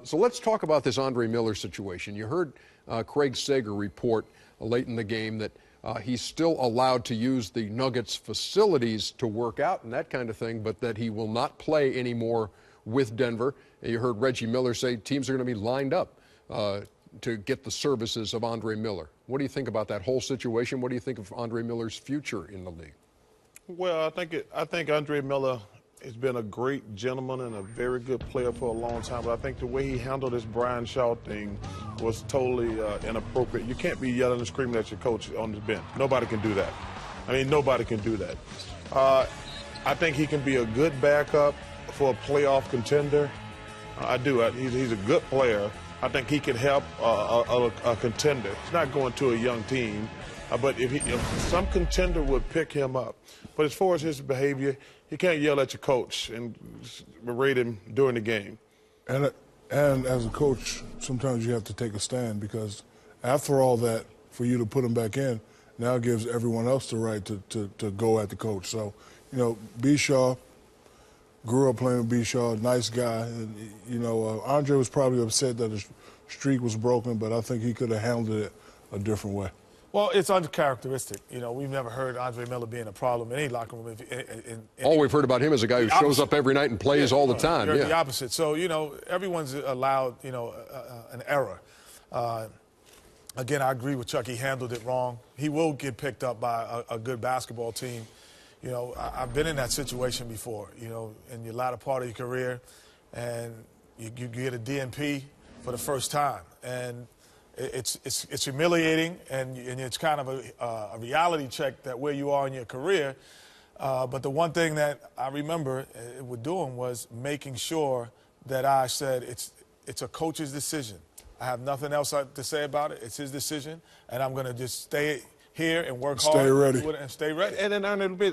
So let's talk about this Andre Miller situation. You heard Craig Sager report late in the game that he's still allowed to use the Nuggets facilities to work out and that kind of thing, but that he will not play anymore with Denver. And you heard Reggie Miller say teams are going to be lined up to get the services of Andre Miller. What do you think about that whole situation? What do you think of Andre Miller's future in the league? Well, I think Andre Miller has been a great gentleman and a very good player for a long time, but I think the way he handled this Brian Shaw thing was totally inappropriate. You can't be yelling and screaming at your coach on the bench. Nobody can do that. I mean, nobody can do that. I think he can be a good backup for a playoff contender. I do. He's a good player. I think he can help a contender. He's not going to a young team, but if some contender would pick him up. But as far as his behavior, you can't yell at your coach and berate him during the game. And as a coach, sometimes you have to take a stand, because after all that, for you to put him back in now gives everyone else the right to go at the coach. So, you know, B. Shaw, grew up playing with B. Shaw, nice guy. And, you know, Andre was probably upset that his streak was broken, but I think he could have handled it a different way. Well, it's uncharacteristic. You know, we've never heard Andre Miller being a problem in any locker room. All we've heard about him is a guy who shows up every night and plays all the time. You're the opposite. So, you know, everyone's allowed, you know, an error. Again, I agree with Chuck. He handled it wrong. He will get picked up by a good basketball team. You know, I've been in that situation before, you know, in your latter part of your career, and you get a DNP for the first time. And it's humiliating, and it's kind of a reality check that where you are in your career. But the one thing that I remember with doing was making sure that I said it's a coach's decision. I have nothing else to say about it. It's his decision, and I'm going to just stay here and work hard. And stay ready. And then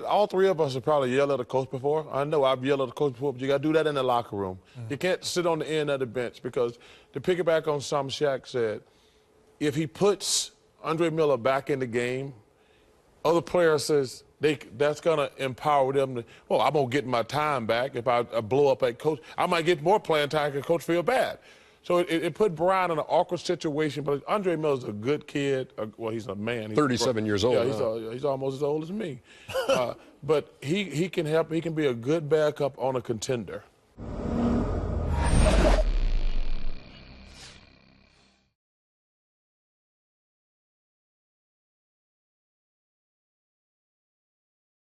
all three of us have probably yelled at a coach before. I know I've yelled at a coach before, but you got to do that in the locker room. Mm-hmm. You can't sit on the end of the bench, because to piggyback on something Shaq said, if he puts Andre Miller back in the game, other players says that's going to empower them to, well, I'm going to get my time back. If I blow up at coach, I might get more playing time because coach feel bad. So it put Brian in an awkward situation, but Andre Miller's a good kid. Well, he's a man. He's 37 years old. Yeah, he's almost as old as me. But he can help. He can be a good backup on a contender.